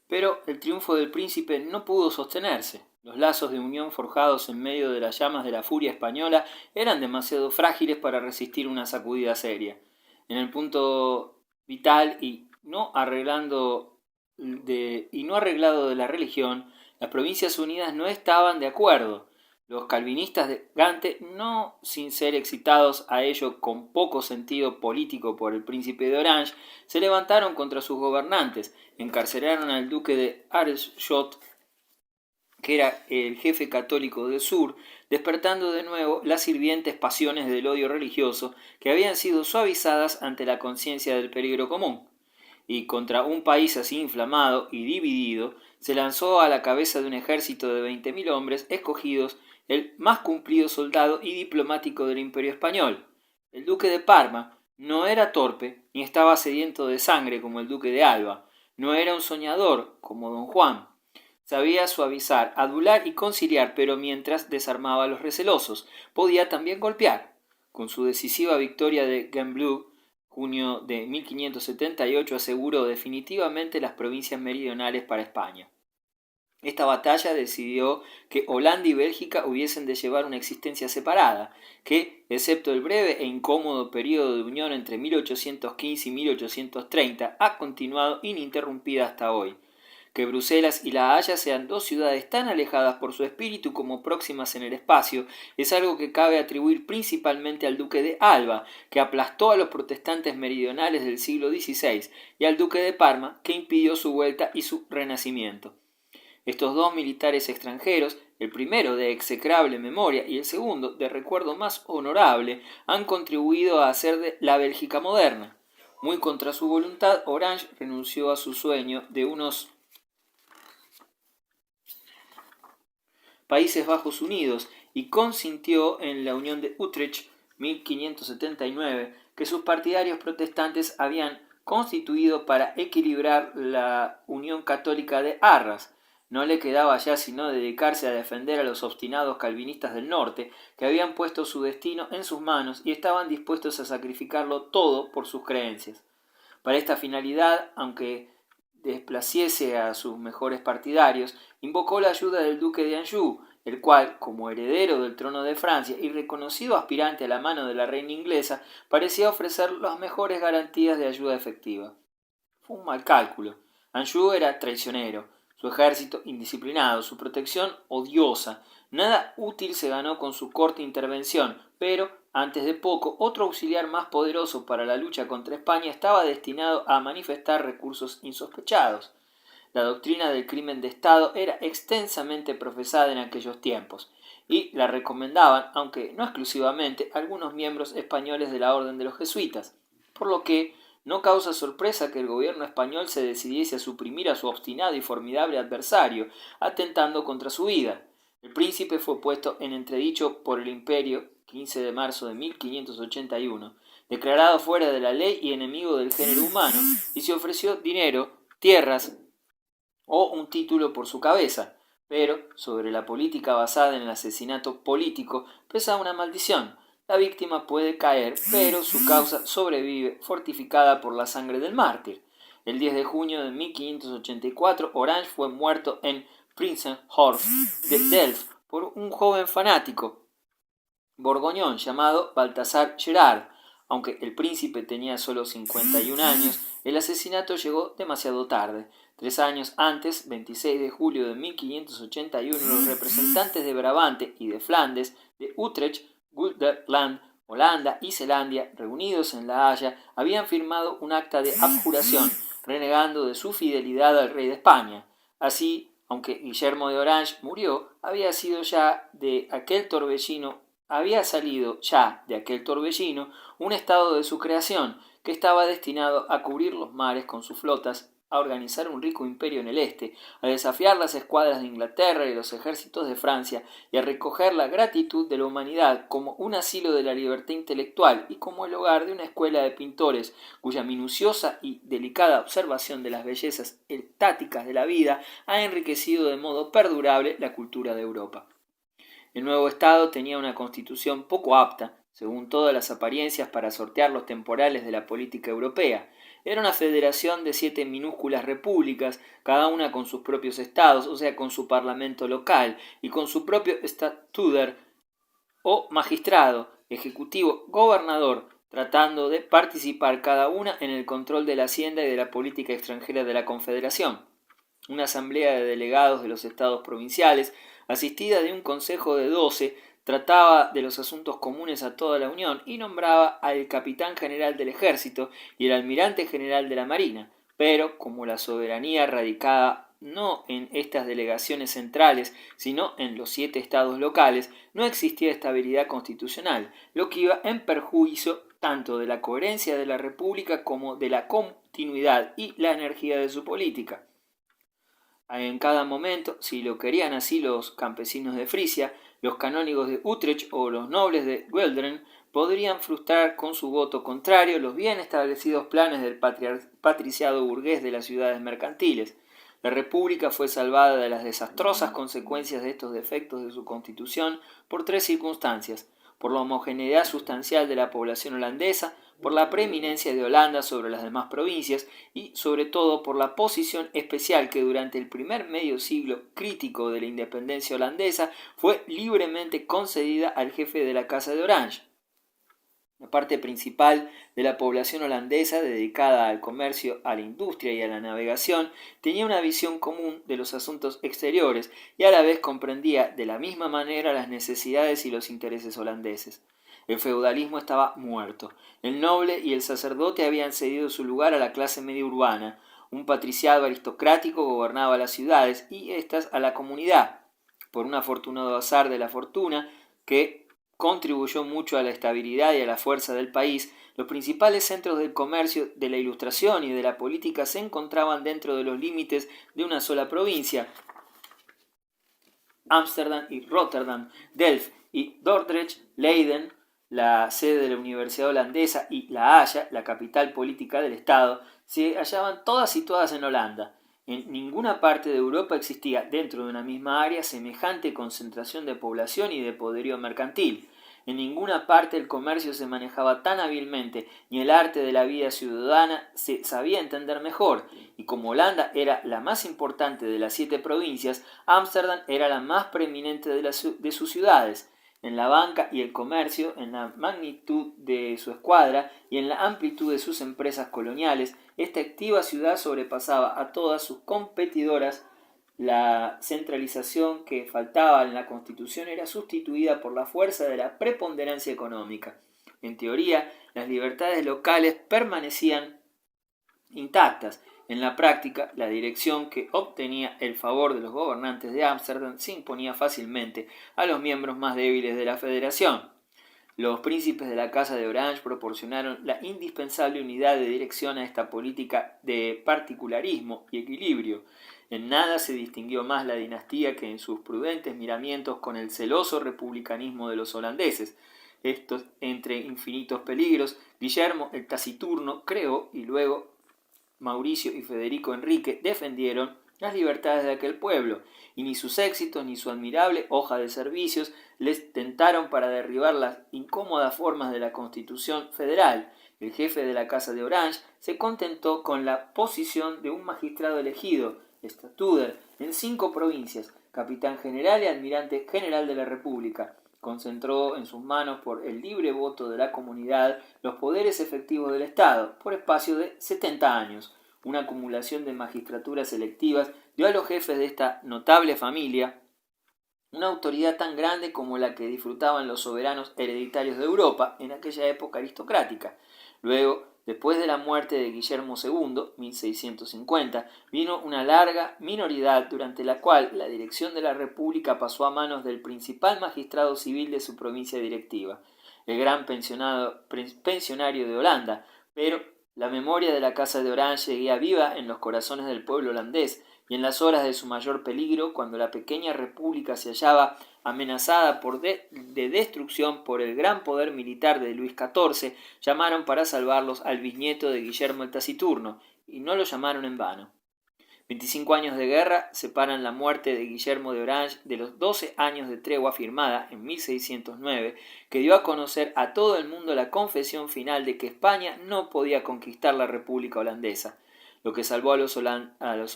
Pero el triunfo del príncipe no pudo sostenerse. Los lazos de unión forjados en medio de las llamas de la furia española eran demasiado frágiles para resistir una sacudida seria. En el punto vital y no arreglado de la religión, las Provincias Unidas no estaban de acuerdo. Los calvinistas de Gante, no sin ser excitados a ello con poco sentido político por el príncipe de Orange, se levantaron contra sus gobernantes, encarcelaron al duque de Aarschot, que era el jefe católico del sur, despertando de nuevo las hirvientes pasiones del odio religioso que habían sido suavizadas ante la conciencia del peligro común. Y contra un país así inflamado y dividido, se lanzó a la cabeza de un ejército de 20.000 hombres escogidos el más cumplido soldado y diplomático del Imperio español. El duque de Parma no era torpe ni estaba sediento de sangre como el duque de Alba, no era un soñador como don Juan. Sabía suavizar, adular y conciliar, pero mientras desarmaba a los recelosos, podía también golpear. Con su decisiva victoria de Gembloux, junio de 1578, aseguró definitivamente las provincias meridionales para España. Esta batalla decidió que Holanda y Bélgica hubiesen de llevar una existencia separada, que, excepto el breve e incómodo periodo de unión entre 1815 y 1830, ha continuado ininterrumpida hasta hoy. Que Bruselas y La Haya sean dos ciudades tan alejadas por su espíritu como próximas en el espacio es algo que cabe atribuir principalmente al duque de Alba, que aplastó a los protestantes meridionales del siglo XVI, y al duque de Parma, que impidió su vuelta y su renacimiento. Estos dos militares extranjeros, el primero de execrable memoria y el segundo de recuerdo más honorable, han contribuido a hacer de la Bélgica moderna. Muy contra su voluntad, Orange renunció a su sueño de unos Países Bajos Unidos y consintió en la Unión de Utrecht 1579 que sus partidarios protestantes habían constituido para equilibrar la Unión Católica de Arras. No le quedaba ya sino dedicarse a defender a los obstinados calvinistas del norte, que habían puesto su destino en sus manos y estaban dispuestos a sacrificarlo todo por sus creencias. Para esta finalidad, aunque desplaciese a sus mejores partidarios, invocó la ayuda del duque de Anjou, el cual, como heredero del trono de Francia y reconocido aspirante a la mano de la reina inglesa, parecía ofrecer las mejores garantías de ayuda efectiva. Fue un mal cálculo. Anjou era traicionero, su ejército indisciplinado, su protección odiosa. Nada útil se ganó con su corta intervención, pero antes de poco, otro auxiliar más poderoso para la lucha contra España estaba destinado a manifestar recursos insospechados. La doctrina del crimen de Estado era extensamente profesada en aquellos tiempos, y la recomendaban, aunque no exclusivamente, algunos miembros españoles de la Orden de los Jesuitas, por lo que no causa sorpresa que el gobierno español se decidiese a suprimir a su obstinado y formidable adversario, atentando contra su vida. El príncipe fue puesto en entredicho por el imperio 15 de marzo de 1581, declarado fuera de la ley y enemigo del género humano, y se ofreció dinero, tierras o un título por su cabeza, pero sobre la política basada en el asesinato político pesa una maldición. La víctima puede caer, pero su causa sobrevive fortificada por la sangre del mártir. El 10 de junio de 1584, Orange fue muerto en Prinsenhof de Delft por un joven fanático borgoñón llamado Baltasar Gerard. Aunque el príncipe tenía solo 51 años, el asesinato llegó demasiado tarde. 3 años antes, 26 de julio de 1581, los representantes de Brabante y de Flandes, de Utrecht, Gelderland, Holanda y Zelandia, reunidos en La Haya, habían firmado un acta de abjuración, renegando de su fidelidad al rey de España. Así, aunque Guillermo de Orange murió, había salido ya de aquel torbellino un estado de su creación, que estaba destinado a cubrir los mares con sus flotas, a organizar un rico imperio en el este, a desafiar las escuadras de Inglaterra y los ejércitos de Francia, y a recoger la gratitud de la humanidad como un asilo de la libertad intelectual y como el hogar de una escuela de pintores, cuya minuciosa y delicada observación de las bellezas estáticas de la vida ha enriquecido de modo perdurable la cultura de Europa. El nuevo Estado tenía una constitución poco apta, según todas las apariencias, para sortear los temporales de la política europea. era una federación de 7 minúsculas repúblicas, cada una con sus propios estados, o sea, con su parlamento local y con su propio statuder o magistrado, ejecutivo, gobernador, tratando de participar cada una en el control de la hacienda y de la política extranjera de la Confederación. Una asamblea de delegados de los estados provinciales, asistida de un consejo de 12, trataba de los asuntos comunes a toda la Unión y nombraba al capitán general del ejército y el almirante general de la marina, pero como la soberanía radicaba no en estas delegaciones centrales, sino en los 7 estados locales, no existía estabilidad constitucional, lo que iba en perjuicio tanto de la coherencia de la República como de la continuidad y la energía de su política. En cada momento, si lo querían así los campesinos de Frisia, los canónigos de Utrecht o los nobles de Geldern, podrían frustrar con su voto contrario los bien establecidos planes del patriciado burgués de las ciudades mercantiles. La República fue salvada de las desastrosas consecuencias de estos defectos de su constitución por 3 circunstancias: por la homogeneidad sustancial de la población holandesa, por la preeminencia de Holanda sobre las demás provincias y, sobre todo, por la posición especial que durante el primer medio siglo crítico de la independencia holandesa fue libremente concedida al jefe de la Casa de Orange. La parte principal de la población holandesa, dedicada al comercio, a la industria y a la navegación, tenía una visión común de los asuntos exteriores y a la vez comprendía de la misma manera las necesidades y los intereses holandeses. El feudalismo estaba muerto. El noble y el sacerdote habían cedido su lugar a la clase media urbana. Un patriciado aristocrático gobernaba las ciudades y éstas a la comunidad. Por un afortunado azar de la fortuna, que contribuyó mucho a la estabilidad y a la fuerza del país, los principales centros del comercio, de la ilustración y de la política se encontraban dentro de los límites de una sola provincia. Ámsterdam y Rotterdam, Delft y Dordrecht, Leiden, la sede de la Universidad Holandesa, y La Haya, la capital política del Estado, se hallaban todas situadas en Holanda. En ninguna parte de Europa existía, dentro de una misma área, semejante concentración de población y de poderío mercantil. En ninguna parte el comercio se manejaba tan hábilmente, ni el arte de la vida ciudadana se sabía entender mejor, y como Holanda era la más importante de las 7 provincias, Ámsterdam era la más preeminente de sus ciudades. En la banca y el comercio, en la magnitud de su escuadra y en la amplitud de sus empresas coloniales, esta activa ciudad sobrepasaba a todas sus competidoras. La centralización que faltaba en la Constitución era sustituida por la fuerza de la preponderancia económica. En teoría, las libertades locales permanecían intactas. En la práctica, la dirección que obtenía el favor de los gobernantes de Ámsterdam se imponía fácilmente a los miembros más débiles de la federación. Los príncipes de la Casa de Orange proporcionaron la indispensable unidad de dirección a esta política de particularismo y equilibrio. En nada se distinguió más la dinastía que en sus prudentes miramientos con el celoso republicanismo de los holandeses. Estos, entre infinitos peligros, Guillermo el Taciturno creó y luego Mauricio y Federico Enrique defendieron las libertades de aquel pueblo, y ni sus éxitos ni su admirable hoja de servicios les tentaron para derribar las incómodas formas de la Constitución federal. El jefe de la Casa de Orange se contentó con la posición de un magistrado elegido, statuder, en 5 provincias, capitán general y almirante general de la República. Concentró en sus manos por el libre voto de la comunidad los poderes efectivos del Estado por espacio de 70 años. Una acumulación de magistraturas electivas dio a los jefes de esta notable familia una autoridad tan grande como la que disfrutaban los soberanos hereditarios de Europa en aquella época aristocrática. Luego, después de la muerte de Guillermo II, 1650, vino una larga minoridad durante la cual la dirección de la República pasó a manos del principal magistrado civil de su provincia directiva, el gran pensionario de Holanda, pero la memoria de la Casa de Orange seguía viva en los corazones del pueblo holandés, y en las horas de su mayor peligro, cuando la pequeña república se hallaba amenazada de destrucción por el gran poder militar de Luis XIV, llamaron para salvarlos al bisnieto de Guillermo el Taciturno, y no lo llamaron en vano. 25 años de guerra separan la muerte de Guillermo de Orange de los 12 años de tregua firmada en 1609, que dio a conocer a todo el mundo la confesión final de que España no podía conquistar la República Holandesa. Lo que salvó a los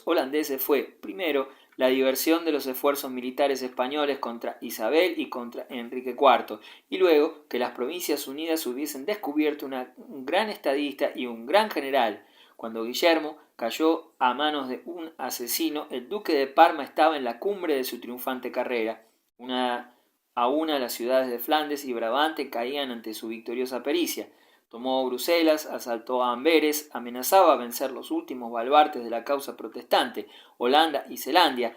holandeses fue, primero, la diversión de los esfuerzos militares españoles contra Isabel y contra Enrique IV, y luego que las Provincias Unidas hubiesen descubierto un gran estadista y un gran general. Cuando Guillermo cayó a manos de un asesino, el duque de Parma estaba en la cumbre de su triunfante carrera. Una a una las ciudades de Flandes y Brabante caían ante su victoriosa pericia. Tomó Bruselas, asaltó a Amberes, amenazaba vencer los últimos baluartes de la causa protestante, Holanda y Zelandia,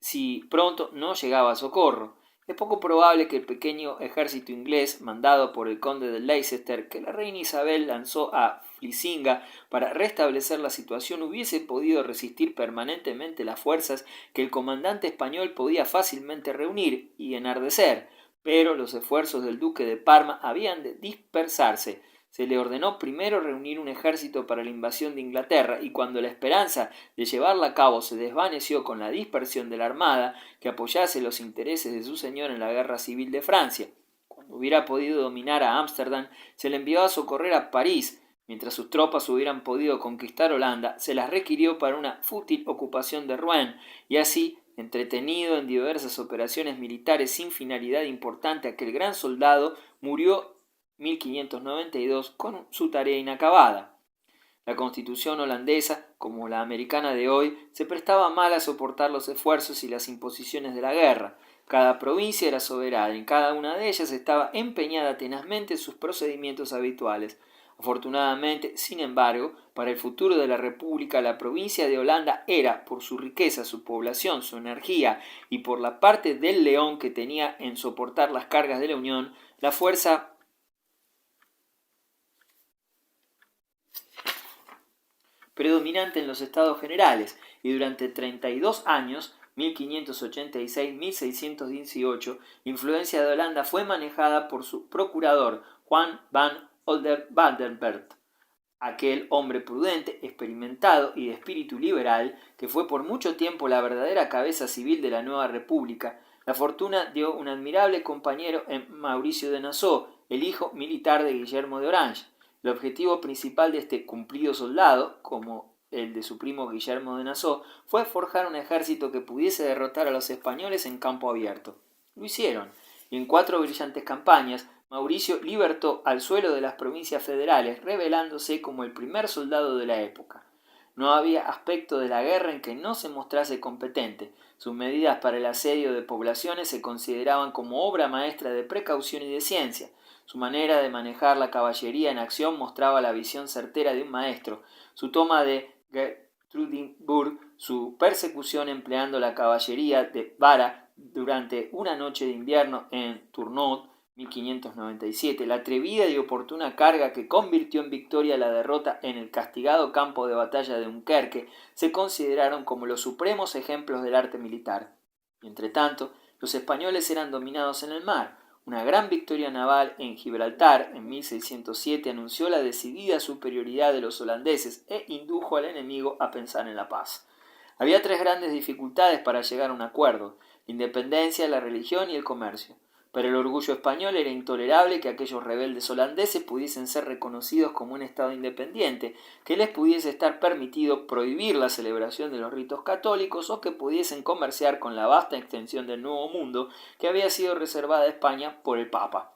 si pronto no llegaba socorro. Es poco probable que el pequeño ejército inglés, mandado por el conde de Leicester, que la reina Isabel lanzó a Flisinga para restablecer la situación, hubiese podido resistir permanentemente las fuerzas que el comandante español podía fácilmente reunir y enardecer, pero los esfuerzos del duque de Parma habían de dispersarse. Se le ordenó primero reunir un ejército para la invasión de Inglaterra, y cuando la esperanza de llevarla a cabo se desvaneció con la dispersión de la armada que apoyase los intereses de su señor en la guerra civil de Francia, cuando hubiera podido dominar a Ámsterdam, se le envió a socorrer a París. Mientras sus tropas hubieran podido conquistar Holanda, se las requirió para una fútil ocupación de Rouen, y así, entretenido en diversas operaciones militares sin finalidad importante, aquel gran soldado murió 1592 con su tarea inacabada. La constitución holandesa, como la americana de hoy, se prestaba mal a soportar los esfuerzos y las imposiciones de la guerra. Cada provincia era soberana y en cada una de ellas estaba empeñada tenazmente en sus procedimientos habituales. Afortunadamente, sin embargo, para el futuro de la República, la provincia de Holanda era, por su riqueza, su población, su energía y por la parte del león que tenía en soportar las cargas de la Unión, la fuerza predominante en los estados generales, y durante 32 años, 1586-1618, la influencia de Holanda fue manejada por su procurador, Juan van Oldenbarnevelt, aquel hombre prudente, experimentado y de espíritu liberal, que fue por mucho tiempo la verdadera cabeza civil de la nueva república. La fortuna dio un admirable compañero en Mauricio de Nassau, el hijo militar de Guillermo de Orange. El objetivo principal de este cumplido soldado, como el de su primo Guillermo de Nassau, fue forjar un ejército que pudiese derrotar a los españoles en campo abierto. Lo hicieron, y en 4 brillantes campañas, Mauricio libertó al suelo de las provincias federales, revelándose como el primer soldado de la época. No había aspecto de la guerra en que no se mostrase competente. Sus medidas para el asedio de poblaciones se consideraban como obra maestra de precaución y de ciencia. Su manera de manejar la caballería en acción mostraba la visión certera de un maestro. Su toma de Geertruidenburg, su persecución empleando la caballería de vara durante una noche de invierno en Tournon, 1597, la atrevida y oportuna carga que convirtió en victoria la derrota en el castigado campo de batalla de Dunkerque, se consideraron como los supremos ejemplos del arte militar. Entretanto, los españoles eran dominados en el mar. Una gran victoria naval en Gibraltar en 1607 anunció la decidida superioridad de los holandeses e indujo al enemigo a pensar en la paz. Había 3 grandes dificultades para llegar a un acuerdo: la independencia, la religión y el comercio. Para el orgullo español era intolerable que aquellos rebeldes holandeses pudiesen ser reconocidos como un Estado independiente, que les pudiese estar permitido prohibir la celebración de los ritos católicos o que pudiesen comerciar con la vasta extensión del Nuevo Mundo que había sido reservada a España por el Papa.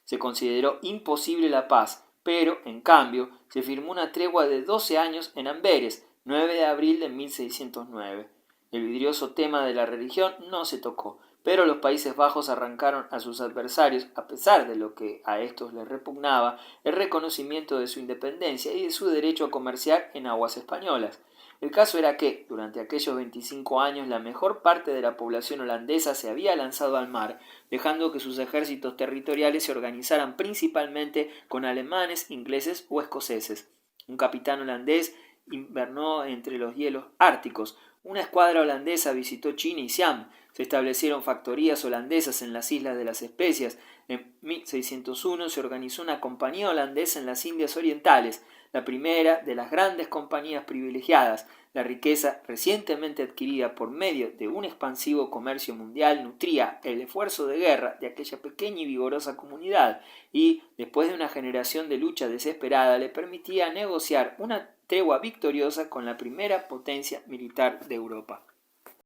Se consideró imposible la paz, pero, en cambio, se firmó una tregua de 12 años en Amberes, 9 de abril de 1609. El vidrioso tema de la religión no se tocó, pero los Países Bajos arrancaron a sus adversarios, a pesar de lo que a estos les repugnaba, el reconocimiento de su independencia y de su derecho a comerciar en aguas españolas. El caso era que, durante aquellos 25 años, la mejor parte de la población holandesa se había lanzado al mar, dejando que sus ejércitos territoriales se organizaran principalmente con alemanes, ingleses o escoceses. Un capitán holandés invernó entre los hielos árticos, Una escuadra holandesa visitó China y Siam. Se establecieron factorías holandesas en las Islas de las Especias. En 1601 se organizó una compañía holandesa en las Indias Orientales, la primera de las grandes compañías privilegiadas. La riqueza recientemente adquirida por medio de un expansivo comercio mundial nutría el esfuerzo de guerra de aquella pequeña y vigorosa comunidad y, después de una generación de lucha desesperada, le permitía negociar una tregua victoriosa con la primera potencia militar de Europa.